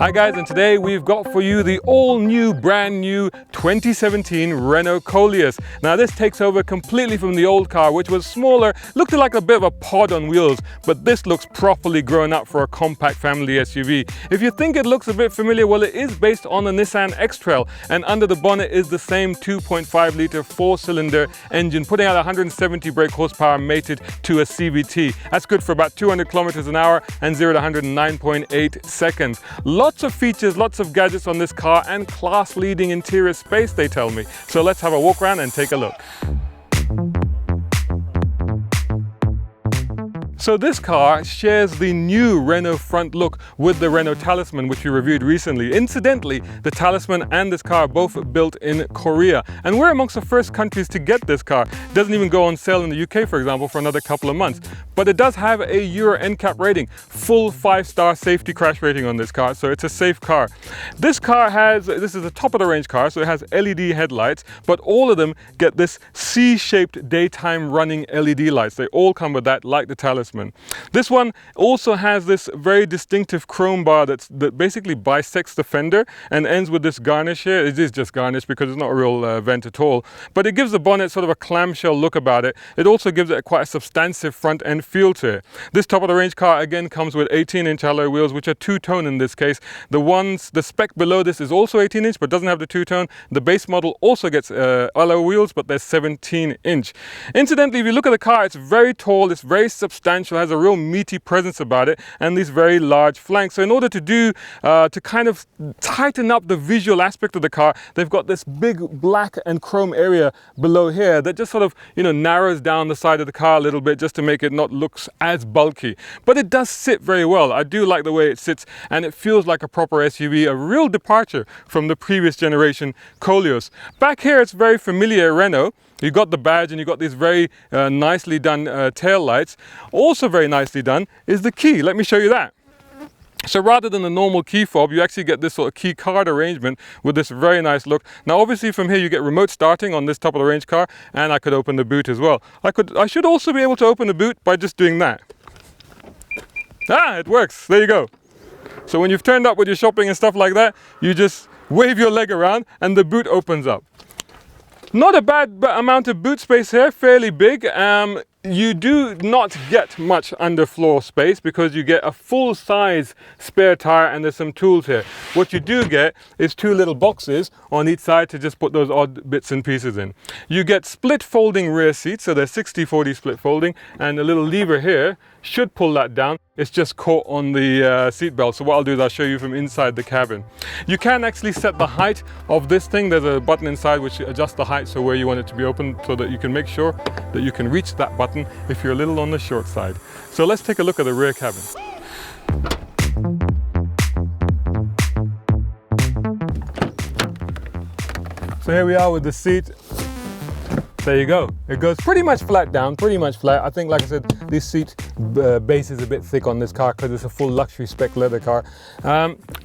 Hi guys, and today we've got for you the all-new, brand new 2017 Renault Koleos. Now this takes over completely from the old car, which was smaller, looked like a bit of a pod on wheels, but this looks properly grown up for a compact family SUV. If you think it looks a bit familiar, well, it is based on the Nissan X-Trail, and under the bonnet is the same 2.5 litre 4-cylinder engine, putting out 170 brake horsepower mated to a CVT. That's good for about 200 kilometers an hour and 0 to 109.8 seconds. Lots of features, lots of gadgets on this car, and class-leading interior space, they tell me. So let's have a walk around and take a look. So this car shares the new Renault front look with the Renault Talisman, which we reviewed recently. Incidentally, the Talisman and this car are both built in Korea, and we're amongst the first countries to get this car. It doesn't even go on sale in the UK, for example, for another couple of months. But it does have a Euro NCAP rating, full 5-star safety crash rating on this car, so it's a safe car. This car has, this is a top of the range car, so it has LED headlights, but all of them get this C-shaped daytime running LED lights. They all come with that, like the Talisman. This one also has this very distinctive chrome bar that basically bisects the fender and ends with this garnish here. It is just garnish because it's not a real vent at all, but it gives the bonnet sort of a clamshell look about it. It also gives it quite a substantive front end feel to it. This top of the range car again comes with 18-inch alloy wheels, which are two-tone in this case. The spec below this is also 18-inch but doesn't have the two-tone. The base model also gets alloy wheels, but they're 17-inch. Incidentally, if you look at the car, it's very tall, it's very substantial, has a real meaty presence about it, and these very large flanks. So in order to kind of tighten up the visual aspect of the car, they've got this big black and chrome area below here that just sort of, narrows down the side of the car a little bit just to make it not look as bulky. But it does sit very well. I do like the way it sits, and it feels like a proper SUV, a real departure from the previous generation Koleos. Back here, it's very familiar Renault. You got the badge and you got these very nicely done tail lights. Also very nicely done is the key. Let me show you that. So rather than the normal key fob, you actually get this sort of key card arrangement with this very nice look. Now obviously from here you get remote starting on this top of the range car, and I could open the boot as well. I should also be able to open the boot by just doing that. Ah, it works. There you go. So when you've turned up with your shopping and stuff like that, you just wave your leg around and the boot opens up. Not a bad amount of boot space here, fairly big. You do not get much underfloor space because you get a full-size spare tire and there's some tools here. What you do get is two little boxes on each side to just put those odd bits and pieces in. You get split folding rear seats, so they're 60/40 split folding, and a little lever here should pull that down. It's just caught on the seat belt. So what I'll do is I'll show you from inside the cabin. You can actually set the height of this thing. There's a button inside which adjusts the height so where you want it to be open, so that you can make sure that you can reach that button if you're a little on the short side. So let's take a look at the rear cabin. So here we are with the seat. There you go. It goes pretty much flat down, pretty much flat. I think, like I said, this seat base is a bit thick on this car because it's a full luxury spec leather car.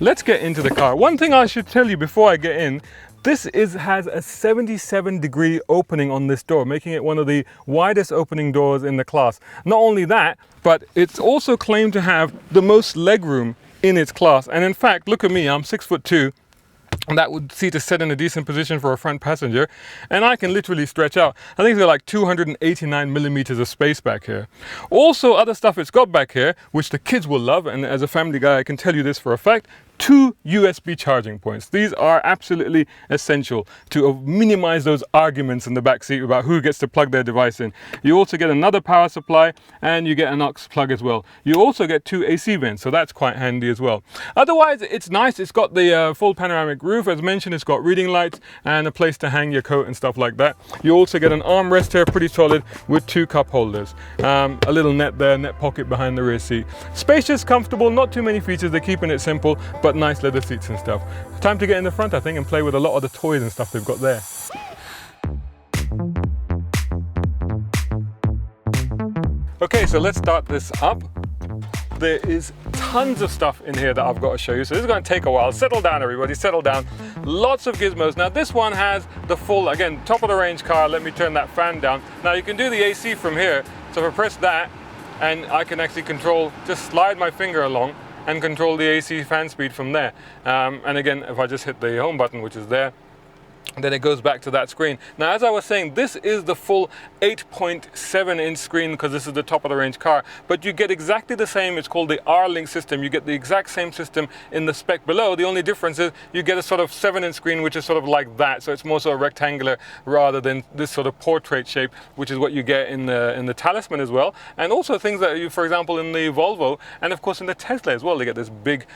Let's get into the car. One thing I should tell you before I get in, this has a 77-degree opening on this door, making it one of the widest opening doors in the class. Not only that, but it's also claimed to have the most legroom in its class. And in fact, look at me, I'm 6'2". And that would seat is set in a decent position for a front passenger, and I can literally stretch out. I think there's like 289 millimeters of space back here. Also, other stuff it's got back here, which the kids will love, and as a family guy I can tell you this for a fact, 2 USB charging points. These are absolutely essential to minimize those arguments in the back seat about who gets to plug their device in. You also get another power supply, and you get an aux plug as well. You also get 2 AC vents, so that's quite handy as well. Otherwise, it's nice. It's got the full panoramic roof. As mentioned, it's got reading lights and a place to hang your coat and stuff like that. You also get an armrest here, pretty solid, with 2 cup holders. A little net there, net pocket behind the rear seat. Spacious, comfortable, not too many features. They're keeping it simple, but nice leather seats and stuff. Time to get in the front, I think, and play with a lot of the toys and stuff they've got there. Okay, so let's start this up. There is tons of stuff in here that I've got to show you, so this is going to take a while. Settle down, everybody, settle down. Lots of gizmos. Now this one has the full, again, top of the range car. Let me turn that fan down. Now you can do the AC from here, so if I press that, and I can actually control, just slide my finger along, and control the AC fan speed from there. And again, if I just hit the home button, which is there, then it goes back to that screen. Now, as I was saying, this is the full 8.7 inch screen because this is the top of the range car, but you get exactly the same. It's called the R-Link system. You get the exact same system in the spec below. The only difference is you get a sort of 7-inch screen, which is sort of like that. So it's more sort of rectangular rather than this sort of portrait shape, which is what you get in the Talisman as well. And also things that you, for example, in the Volvo and of course in the Tesla as well, they get this big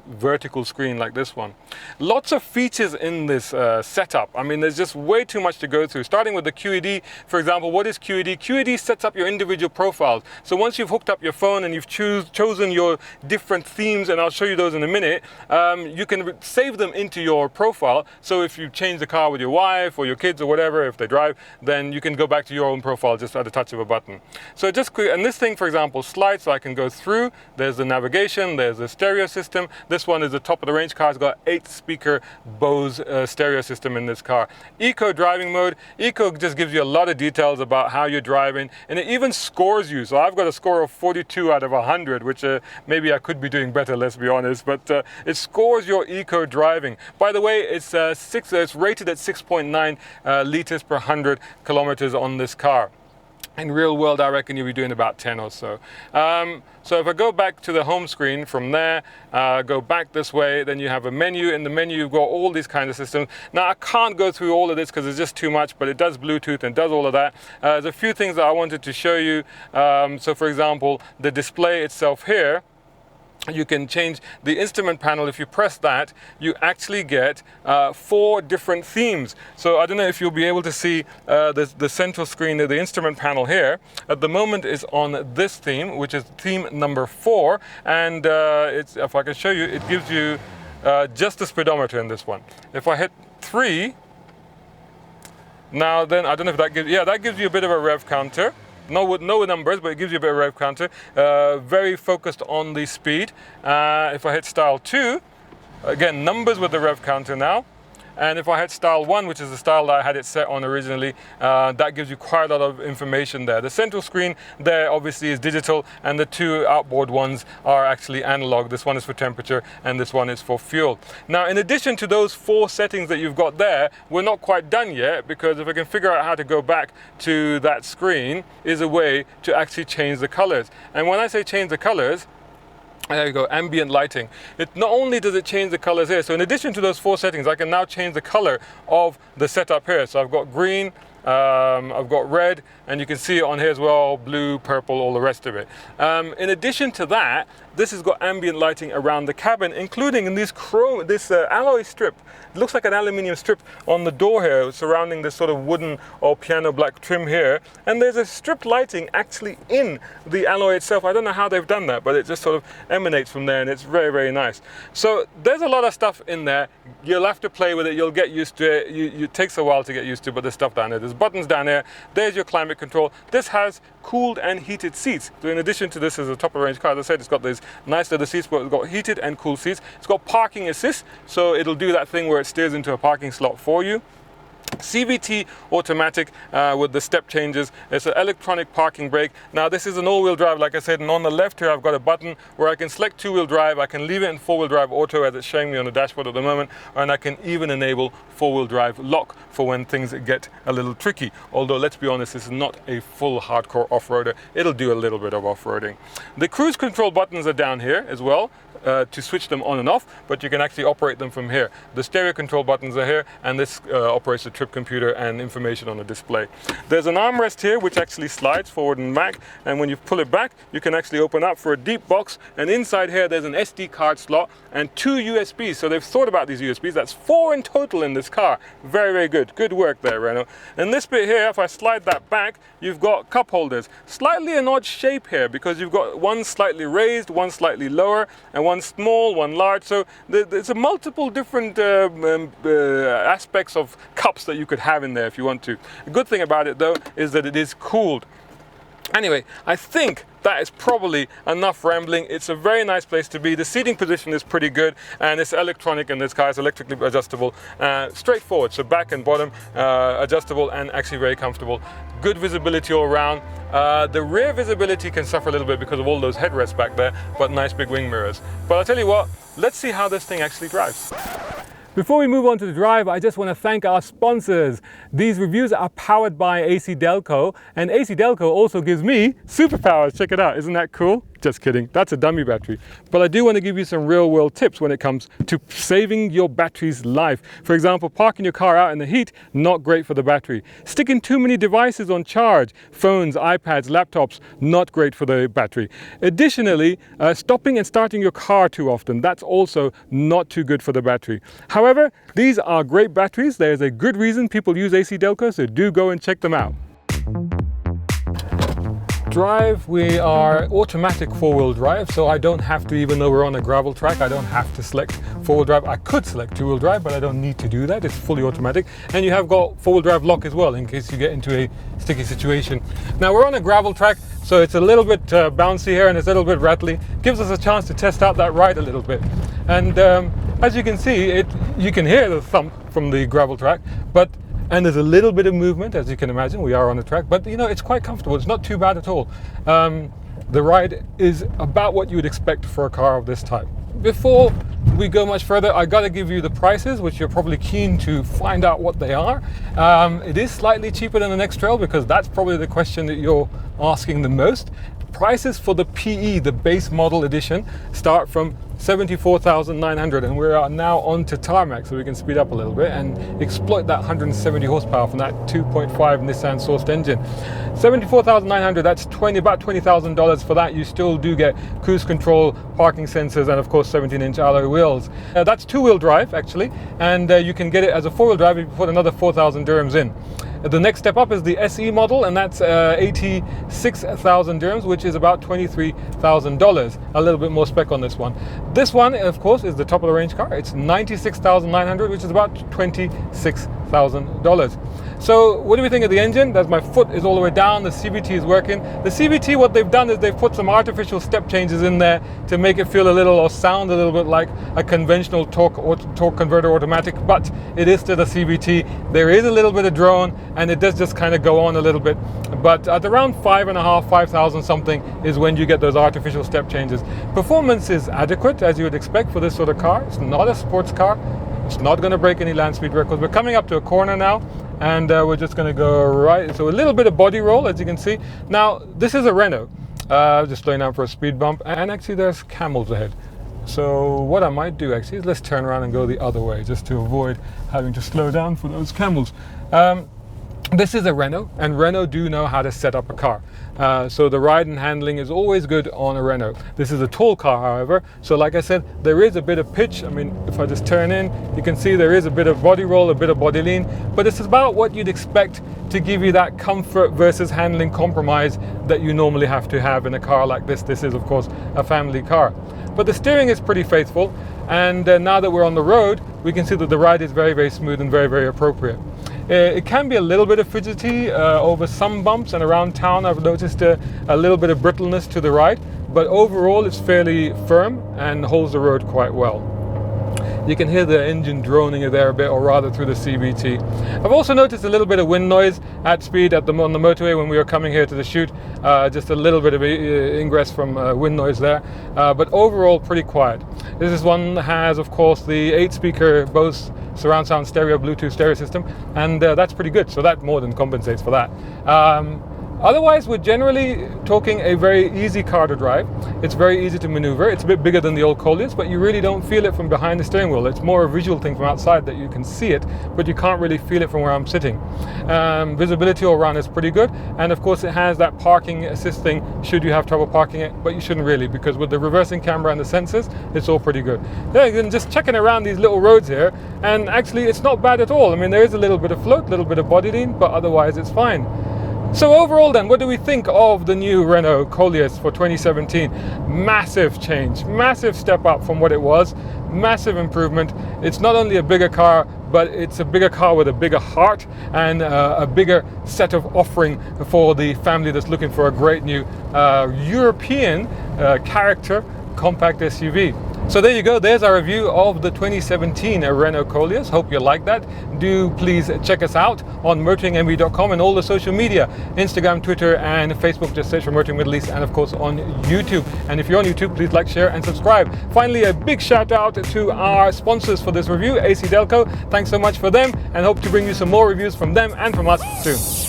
vertical screen like this one. Lots of features in this setup. I mean, there's just way too much to go through. Starting with the QED, for example, what is QED? QED sets up your individual profiles. So once you've hooked up your phone and you've chosen your different themes, and I'll show you those in a minute, you can save them into your profile. So if you change the car with your wife or your kids or whatever, if they drive, then you can go back to your own profile just at the touch of a button. So just quick, and this thing, for example, slides, so I can go through. There's the navigation, there's the stereo system. This one is the top of the range car. It's got 8-speaker Bose stereo system in this car. Eco driving mode. Eco just gives you a lot of details about how you're driving, and it even scores you. So I've got a score of 42 out of 100, which maybe I could be doing better, let's be honest, but it scores your eco driving. By the way, it's rated at 6.9 liters per 100 kilometers on this car. In real world, I reckon you'll be doing about 10 or so. So if I go back to the home screen from there, go back this way, then you have a menu. In the menu, you've got all these kinds of systems. Now, I can't go through all of this because it's just too much, but it does Bluetooth and does all of that. There's a few things that I wanted to show you. So for example, the display itself here, you can change the instrument panel. If you press that, you actually get 4 different themes. So I don't know if you'll be able to see the central screen of the instrument panel here. At the moment is on this theme, which is theme number 4. And if I can show you, it gives you just the speedometer in this one. If I hit 3, now then, I don't know if that gives, yeah, that gives you a bit of a rev counter. No numbers, but it gives you a bit of rev counter. Very focused on the speed. If I hit style 2, again, numbers with the rev counter now. And if I hit style 1, which is the style that I had it set on originally, that gives you quite a lot of information there. The central screen there obviously is digital, and the 2 outboard ones are actually analog. This one is for temperature and this one is for fuel. Now, in addition to those 4 settings that you've got there, we're not quite done yet, because if I can figure out how to go back to that screen, is a way to actually change the colors. And when I say change the colors, there you go, ambient lighting. It not only does it change the colors here, so in addition to those 4 settings, I can now change the color of the setup here. So I've got green, I've got red, and you can see it on here as well, blue, purple, all the rest of it. In addition to that, this has got ambient lighting around the cabin, including in this alloy strip. It looks like an aluminium strip on the door here, surrounding this sort of wooden or piano black trim here. And there's a strip lighting actually in the alloy itself. I don't know how they've done that, but it just sort of emanates from there, and it's very, very nice. So there's a lot of stuff in there. You'll have to play with it. You'll get used to it. It takes a while to get used to, but there's stuff down there. There's buttons down there. There's your climate control. This has cooled and heated seats. So in addition to this, as a top of the range car, as I said, it's got these nice leather seats, but it's got heated and cooled seats. It's got parking assist, so it'll do that thing where it steers into a parking slot for you. CVT automatic with the step changes. It's an electronic parking brake. Now this is an all-wheel drive, like I said, and on the left here I've got a button where I can select 2-wheel drive. I can leave it in 4-wheel drive auto as it's showing me on the dashboard at the moment, and I can even enable 4-wheel drive lock for when things get a little tricky. Although let's be honest, this is not a full hardcore off-roader. It'll do a little bit of off-roading. The cruise control buttons are down here as well. To switch them on and off, but you can actually operate them from here. The stereo control buttons are here, and this operates the trip computer and information on the display. There's an armrest here which actually slides forward and back, and when you pull it back, you can actually open up for a deep box, and inside here there's an SD card slot and 2 USBs. So they've thought about these USBs. That's 4 in total in this car. Very, very good. Good work there, Renault. And this bit here, if I slide that back, you've got cup holders. Slightly an odd shape here because you've got one slightly raised, one slightly lower, and one small, one large. So there's a multiple different aspects of cups that you could have in there if you want to. The good thing about it though is that it is cooled. Anyway, I think that is probably enough rambling. It's a very nice place to be. The seating position is pretty good, and it's electronic in this car. It's electrically adjustable, straightforward. So back and bottom adjustable, and actually very comfortable. Good visibility all around. The rear visibility can suffer a little bit because of all those headrests back there, but nice big wing mirrors. But I'll tell you what, let's see how this thing actually drives. Before we move on to the drive, I just want to thank our sponsors. These reviews are powered by AC Delco, and AC Delco also gives me superpowers. Check it out, isn't that cool? Just kidding, that's a dummy battery. But I do want to give you some real world tips when it comes to saving your battery's life. For example, parking your car out in the heat, not great for the battery. Sticking too many devices on charge, phones, iPads, laptops, not great for the battery. Additionally, stopping and starting your car too often, that's also not too good for the battery. However, these are great batteries. There's a good reason people use AC Delco, so do go and check them out. Drive, we are automatic four-wheel drive, so I don't have to, even though we're on a gravel track, I don't have to select four-wheel drive. I could select two-wheel drive, but I don't need to do that. It's fully automatic, and you have got four-wheel drive lock as well in case you get into a sticky situation. Now we're on a gravel track, so it's a little bit bouncy here and it's a little bit rattly. Gives us a chance to test out that ride a little bit. And as you can see, you can hear the thump from the gravel track, and there's a little bit of movement, as you can imagine. We are on the track, but you know, it's quite comfortable. It's not too bad at all. The ride is about what you would expect for a car of this type. Before we go much further, I got to give you the prices, which you're probably keen to find out what they are. It is slightly cheaper than the Next Trail, because that's probably the question that you're asking the most. Prices for the PE, the base model edition, start from $74,900, and we are now on to tarmac, so we can speed up a little bit and exploit that 170 horsepower from that 2.5 Nissan sourced engine. $74,900, that's about $20,000 for that. You still do get cruise control, parking sensors, and of course 17-inch alloy wheels. That's two-wheel drive actually, and you can get it as a four-wheel drive if you put another 4,000 dirhams in. The next step up is the SE model, and that's 86,000 dirhams, which is about $23,000. A little bit more spec on this one. This one, of course, is the top of the range car. It's 96,900, which is about $26,000. So what do we think of the engine? As my foot is all the way down, the CVT is working. The CVT, what they've done is they've put some artificial step changes in there to make it feel a little, or sound a little bit like a conventional torque converter automatic, but it is still a CVT. There is a little bit of drone, and it does just kind of go on a little bit. But at around 5,500 something is when you get those artificial step changes. Performance is adequate, as you would expect for this sort of car. It's not a sports car. It's not going to break any land speed records. We're coming up to a corner now, and we're just going to go right. So a little bit of body roll, as you can see. Now, this is a Renault. Just slowing down for a speed bump, and actually there's camels ahead. So what I might do actually is let's turn around and go the other way, just to avoid having to slow down for those camels. This is a Renault, and Renault do know how to set up a car. So the ride and handling is always good on a Renault. This is a tall car, however, so like I said, there is a bit of pitch. I mean, if I just turn in, you can see there is a bit of body roll, a bit of body lean, but it's about what you'd expect to give you that comfort versus handling compromise that you normally have to have in a car like this. This is, of course, a family car. But the steering is pretty faithful, and now that we're on the road, we can see that the ride is very, very smooth and very, very appropriate. It can be a little bit of fidgety over some bumps, and around town I've noticed a little bit of brittleness to the ride, but overall it's fairly firm and holds the road quite well. You can hear the engine droning there a bit, or rather through the CVT. I've also noticed a little bit of wind noise at speed on the motorway when we were coming here to the shoot. Just a little bit of ingress from wind noise there, but overall pretty quiet. This one has, of course, the 8-speaker Bose surround sound stereo Bluetooth stereo system, and that's pretty good, so that more than compensates for that. Otherwise, we're generally talking a very easy car to drive. It's very easy to maneuver. It's a bit bigger than the old Koleos, but you really don't feel it from behind the steering wheel. It's more a visual thing from outside that you can see it, but you can't really feel it from where I'm sitting. Visibility all around is pretty good, and of course it has that parking assist thing should you have trouble parking it, but you shouldn't really, because with the reversing camera and the sensors, it's all pretty good. Yeah, just checking around these little roads here, and actually it's not bad at all. I mean, there is a little bit of float, a little bit of body lean, but otherwise it's fine. So overall then, what do we think of the new Renault Koleos for 2017? Massive change, massive step up from what it was, massive improvement. It's not only a bigger car, but it's a bigger car with a bigger heart and a bigger set of offering for the family that's looking for a great new European character compact SUV. So there you go, there's our review of the 2017 Renault Koleos. Hope you like that. Do please check us out on motoringmv.com and all the social media, Instagram, Twitter and Facebook. Just search for Motoring Middle East, and of course on YouTube. And if you're on YouTube, please like, share and subscribe. Finally, a big shout out to our sponsors for this review, AC Delco. Thanks so much for them, and hope to bring you some more reviews from them and from us soon.